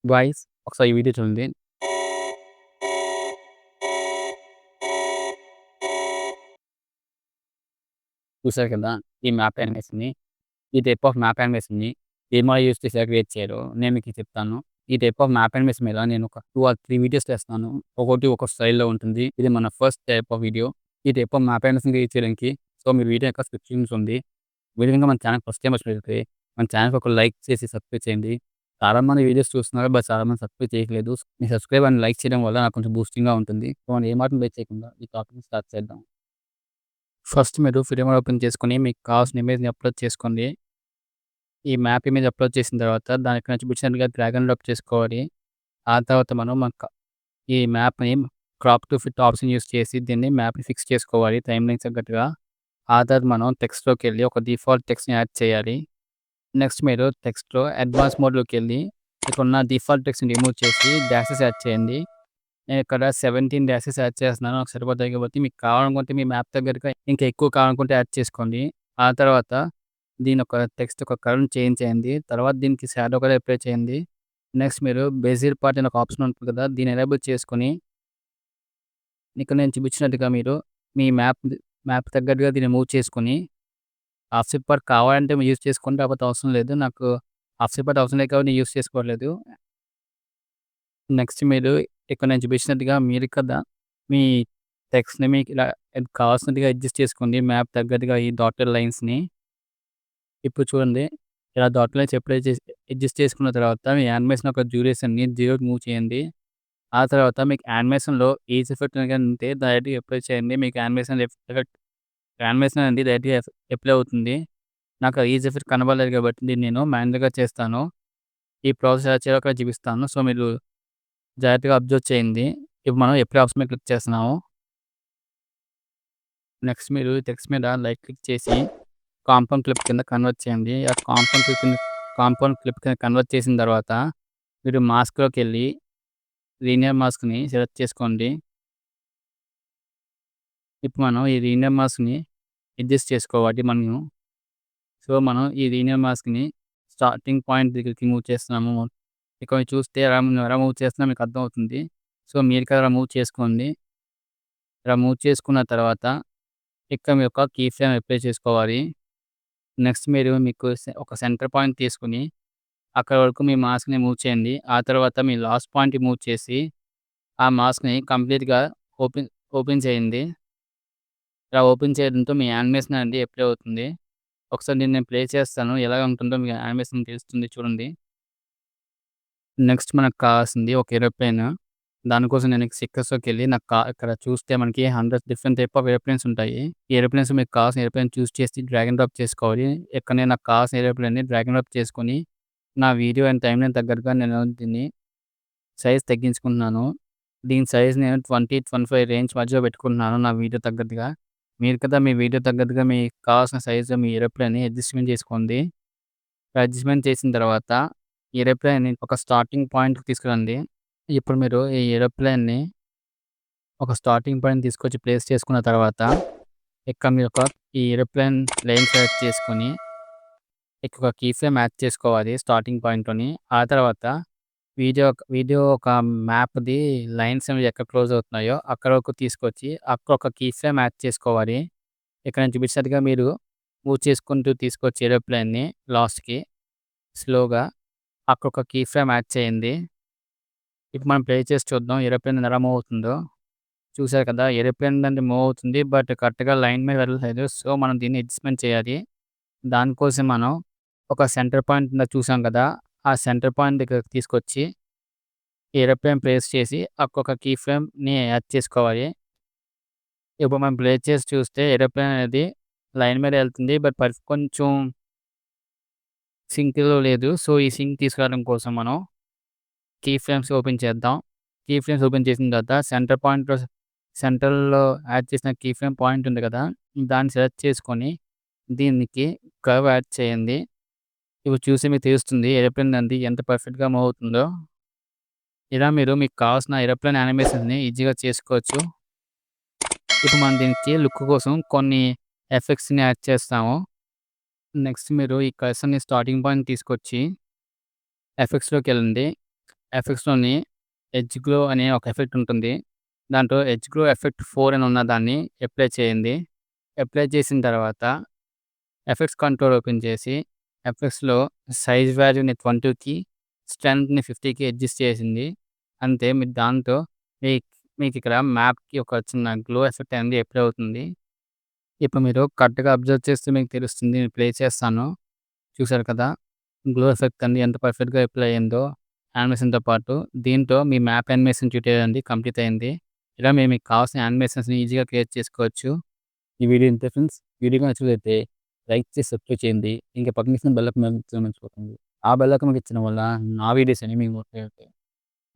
Boys ఒకసారి ఈ video చూడండి. చూసారు కదా! ఈ మ్యాప్ యానిమేషన్‌ని. ఈ టైప్ ఆఫ్ మ్యాప్ యానిమేషన్‌ని ఏమై యూజ్ చేసి ఎలా క్రియేట్ చేయాలో నేను మీకు చెప్తాను. ఈ టైప్ ఆఫ్ మ్యాప్ యానిమేషన్ మీద నేను ఒక 2 ఆర్ 3 వీడియోస్ చేస్తాను. ఒక్కోటి ఒక్కో స్టైల్‌లో ఉంటుంది. ఇది మన ఫస్ట్ టైప్ ఆఫ్ వీడియో. ఈ type of map animation create చేయడానికి మీరు వీడియో యొక్క డిస్క్రిప్షన్స్ ఉంది. విధంగా మన ఛానెల్ ఫస్ట్ టైమ్ వచ్చినట్లయితే మన ఛానెల్‌కి ఒక లైక్ చేసి సబ్స్క్రైబ్ చేయండి. చాలా మంది వీడియోస్ చూస్తున్నారు. బట్ చాలా మంది సబ్స్క్రైబ్ చేయట్లేదు. మీ సబ్స్క్రైబ్ అండ్ లైక్ చేయడం వల్ల నాకు కొంచెం బూస్టింగ్‌గా ఉంటుంది. సో, మనం ఏమాత్రం లేట్ చేయకుండా ఈ టాపిక్‌ని స్టార్ట్ చేద్దాం. ఫస్ట్ మీరు ఫిల్మర్ ఓపెన్ చేసుకొని మీకు కావాల్సిన ఇమేజ్‌ని అప్‌లోడ్ చేసుకోండి. ఈ మ్యాప్ ఇమేజ్ అప్‌లోడ్ చేసిన తర్వాత దానికి చూపించినట్టుగా డ్రాగ్ అండ్ డ్రాప్ చేసుకోవాలి. ఆ తర్వాత మనం ఈ మ్యాప్‌ని crop to fit option use చేసి దీన్ని మ్యాప్‌ని ఫిక్స్ చేసుకోవాలి టైమ్‌లైన్‌కి తగ్గట్టుగా. ఆ తర్వాత మనం టెక్స్ట్‌లోకెళ్ళి ఒక డిఫాల్ట్ టెక్స్ట్‌ని యాడ్ చేయాలి. నెక్స్ట్ మీరు టెక్స్ట్‌లో అడ్వాన్స్ మోడ్‌లోకెళ్ళి ఇక్కడున్న డిఫాల్ట్ టెక్స్ట్‌ని రిమూవ్ చేసి డాషెస్ యాడ్ చేయండి. నేనిక్కడ 17 డాషెస్ యాడ్ చేస్తున్నాను. నాకు సరిపోతాయి కాబట్టి మీకు కావాలనుకుంటే మీ మ్యాప్ దగ్గరగా ఇంకా ఎక్కువ కావాలనుకుంటే యాడ్ చేసుకోండి. ఆ తర్వాత దీని ఒక టెక్స్ట్ ఒక కలర్‌ని చేంజ్ చేయండి. తర్వాత దీనికి షాడో కలర్ అప్లై చేయండి. నెక్స్ట్ మీరు బెజిల్ పార్ట్ అని ఒక ఆప్షన్ ఉంటుంది కదా! దీన్ని ఎనేబుల్ చేసుకొని ఇక్కడ నేను చూపించినట్టుగా మీరు మీ మ్యాప్ తగ్గట్టుగా దీన్ని మూవ్ చేసుకొని ఆఫ్‌సెట్ పార్ట్ కావాలంటే మీరు యూజ్ చేసుకోండి. కాకపోతే అవసరం లేదు. నాకు ఆఫ్‌సెట్ పార్ట్ అవసరం లేదు కాబట్టి నేను యూజ్ చేసుకోవట్లేదు. నెక్స్ట్ మీరు ఇక్కడ నేను చూపించినట్టుగా మీరు కదా మీ టెక్స్ట్‌ని మీకు ఇలా కావాల్సినట్టుగా అడ్జస్ట్ చేసుకోండి. మ్యాప్ తగ్గట్టుగా ఈ డాటెడ్ లైన్స్‌ని. ఇప్పుడు చూడండి. ఇలా డాటెడ్ లైన్స్ అప్లై చేసి అడ్జస్ట్ చేసుకున్న తర్వాత మీ యానిమేషన్ యొక్క డ్యూరేషన్‌ని 0కి మూవ్ చేయండి. ఆ తర్వాత మీకు యానిమేషన్‌లో ఈజ్ ఎఫెక్ట్ గాని ఉంటే డైరెక్ట్‌గా అప్లై చేయండి. మీకు యానిమేషన్ అనేది డైరెక్ట్‌గా అప్లై అవుతుంది. నాకు ఈజ్ ఎఫెక్ట్ కనబడలేదు కాబట్టి దీన్ని నేను మాన్యుయల్‌గా చేస్తాను. ఈ ప్రాసెస్ ఎలా చేయాలో అక్కడ చూపిస్తాను. సో, మీరు జాగ్రత్తగా అబ్జర్వ్ చేయండి. ఇప్పుడు మనం అప్లై ఆప్షన్ మీద క్లిక్ చేస్తున్నాము. నెక్స్ట్ మీరు టెక్స్ట్ మీద రైట్ క్లిక్ చేసి కాంపౌండ్ క్లిప్ కింద కన్వర్ట్ చేయండి. ఆ కాంపౌండ్ క్లిప్ కింద కన్వర్ట్ చేసిన తర్వాత మీరు మాస్క్‌లోకెళ్ళి లీనియర్ మాస్క్‌ని సెలెక్ట్ చేసుకోండి. ఇప్పుడు మనం ఈ లీనియర్ మాస్క్‌ని అడ్జస్ట్ చేసుకోవాలి మనము. సో, మనం ఈ లీనియర్ మాస్క్‌ని స్టార్టింగ్ పాయింట్ దగ్గరికి మూవ్ చేస్తున్నాము. ఇక్కడ చూస్తే ఎలా మూవ్ చేస్తున్నామో మీకు అర్థమవుతుంది. సో, మీరు కూడా అలా మూవ్ చేసుకోండి. ఇలా మూవ్ చేసుకున్న తర్వాత ఇక్కడ మీ యొక్క కీ ఫ్రేమ్ అప్లై చేసుకోవాలి. నెక్స్ట్ మీరు మీకు ఒక సెంటర్ పాయింట్ తీసుకొని అక్కడి వరకు మీ మాస్క్‌ని మూవ్ చేయండి. ఆ తర్వాత మీ లాస్ట్ పాయింట్‌కి మూవ్ చేసి ఆ మాస్క్‌ని కంప్లీట్‌గా ఓపెన్ ఓపెన్ చేయండి. ఇలా ఓపెన్ చేయడంతో మీ యానిమేషన్ అనేది అప్లై అవుతుంది. ఒకసారి దీన్ని నేను ప్లే చేస్తాను. ఎలా ఉంటుందో మీ యానిమేషన్ తెలుస్తుంది చూడండి. నెక్స్ట్ మనకు కావాల్సింది ఒక ఏరోప్లేన్. దానికోసం నేను స్టిక్కర్స్‌లోకెళ్ళి నాకు ఇక్కడ చూస్తే మనకి hundreds different type of aeroplanes ఉంటాయి. ఈ ఏరోప్లేన్స్ మీకు కావాల్సిన ఏరోప్లేన్ చూస్ చేసి డ్రాగ్ అండ్ డ్రాప్ చేసుకోవాలి. ఇక్కడ నేను నాకు కావాల్సిన ఏరోప్లేన్‌ని డ్రాగ్ అండ్ డ్రాప్ చేసుకొని నా వీడియో అండ్ టైమ్‌లైన్ తగ్గట్టుగా నేను దీన్ని సైజ్ తగ్గించుకుంటున్నాను. దీని సైజ్ నేను 20, 25 రేంజ్ మధ్యలో పెట్టుకుంటున్నాను నా వీడియో తగ్గట్టుగా. మీరు కదా మీ వీడియో తగ్గట్టుగా మీకు కావాల్సిన సైజ్ మీ ఏరోప్లేన్‌ని అడ్జస్ట్‌మెంట్ చేసుకోండి. అడ్జస్ట్‌మెంట్ చేసిన తర్వాత ఏరోప్లేన్‌ని ఒక స్టార్టింగ్ పాయింట్‌కి తీసుకురండి. ఇప్పుడు మీరు ఈ ఏరోప్లేన్‌ని ఒక స్టార్టింగ్ పాయింట్ తీసుకొచ్చి ప్లేస్ చేసుకున్న తర్వాత, ఇక్కడ మీరు ఈ ఏరోప్లేన్ లైన్ సెలెక్ట్ చేసుకొని, ఇక్కడ ఒక కీ ఫ్రేమ్ యాడ్ చేసుకోవాలి స్టార్టింగ్ పాయింట్‌లోని. ఆ తర్వాత వీడియో ఒక మ్యాప్‌ది లైన్స్ అనేవి ఎక్కడ క్లోజ్ అవుతున్నాయో అక్కడ వరకు తీసుకొచ్చి, అక్కడ ఒక కీ ఫ్రేమ్ యాడ్ చేసుకోవాలి. ఇక్కడ నేను చూపించినట్టుగా మీరు మూవ్ చేసుకుంటూ తీసుకొచ్చి ఏరోప్లేన్‌ని లాస్ట్‌కి స్లోగా అక్కడ ఒక కీ ఫ్రేమ్ యాడ్ చేయండి. ఇప్పుడు మనం ప్లే చేసి చూద్దాం ఏరోప్లేన్ ఎలా మూవ్ అవుతుందో. చూసారు కదా! ఏరోప్లేన్ అనేది మూవ్ అవుతుంది. బట్ కరెక్ట్‌గా లైన్ మీద వెళ్ళట్లేదు. సో, మనం దీన్ని అడ్జస్ట్‌మెంట్ చేయాలి. దానికోసం మనం ఒక సెంటర్ పాయింట్ ఇందాక చూసాం కదా! ఆ సెంటర్ పాయింట్ దగ్గరకి తీసుకొచ్చి ఏరోప్లేన్ ప్లేస్ చేసి అక్కడొక కీ ఫ్రేమ్‌ని యాడ్ చేసుకోవాలి. ఇప్పుడు మనం ప్లే చేసి చూస్తే ఏరోప్లేన్ అనేది లైన్ మీద ఎళ్తుంది. బట్ కొంచెం సింక్‌లో లేదు. సో, ఈ సింక్ తీసుకురావడం కోసం మనం కీ ఫ్రేమ్స్ ఓపెన్ చేద్దాం. కీ ఫ్రేమ్స్ ఓపెన్ చేసిన తర్వాత సెంటర్‌లో యాడ్ చేసిన కీ ఫ్రేమ్ పాయింట్ ఉంది కదా! దాన్ని సెలెక్ట్ చేసుకొని దీనికి కర్వ్ యాడ్ చేయండి. ఇప్పుడు చూస్తే మీకు తెలుస్తుంది ఏరోప్లేన్ అనేది ఎంత పర్ఫెక్ట్‌గా మూవ్ అవుతుందో. ఇలా మీరు మీకు కావాల్సిన ఏరోప్లేన్ యానిమేషన్స్‌ని ఈజీగా చేసుకోవచ్చు. ఇప్పుడు మనం దీనికి లుక్ కోసం కొన్ని ఎఫెక్ట్స్‌ని యాడ్ చేస్తాము. నెక్స్ట్ మీరు ఈ కర్సర్‌ని స్టార్టింగ్ పాయింట్ తీసుకొచ్చి ఎఫెక్ట్స్‌లోకెళ్ళండి. ఎఫెక్ట్స్‌లోని ఎడ్జ్ గ్లో అనే ఒక ఎఫెక్ట్ ఉంటుంది. దాంట్లో ఎడ్జ్ గ్లో ఎఫెక్ట్ 4 అని ఉన్న దాన్ని అప్లై చేయండి. అప్లై చేసిన తర్వాత ఎఫెక్ట్స్ కంట్రోల్ ఓపెన్ చేసి ఎఫెక్ట్స్‌లో సైజ్ వాల్యూని 20కి, స్ట్రెంగ్త్‌ని 50కి అడ్జస్ట్ చేసింది. అంతే మీరు దాంతో మీ మీకిక్కడ మ్యాప్‌కి ఒక చిన్న గ్లో ఎఫెక్ట్ అనేది అప్లై అవుతుంది. ఇప్పుడు మీరు కరెక్ట్‌గా అబ్జర్వ్ చేస్తే మీకు తెలుస్తుంది. నేను ప్లే చేస్తాను. చూసారు కదా! గ్లో ఎఫెక్ట్ అనేది ఎంత పర్ఫెక్ట్‌గా అప్లై అయిందో యానిమేషన్‌తో పాటు. దీంతో మీ మ్యాప్ యానిమేషన్ ట్యుటోరియల్ అనేది కంప్లీట్ అయింది. ఇలా మీకు కావాల్సిన యానిమేషన్స్‌ని ఈజీగా క్రియేట్ చేసుకోవచ్చు. ఈ వీడియో ఇంతే ఫ్రెండ్స్. వీడియో నచ్చినట్లయితే లైక్ చేసి సబ్స్క్రైబ్ చేయండి. ఇంకా పక్కన ఇచ్చిన బెల్ ఐకాన్ మర్చిపోకండి. ఆ బెల్ ఐకాన్ ఇచ్చడం వల్ల నా వీడియోస్ అనేవి మీకు నోటిఫై అవుతాయి.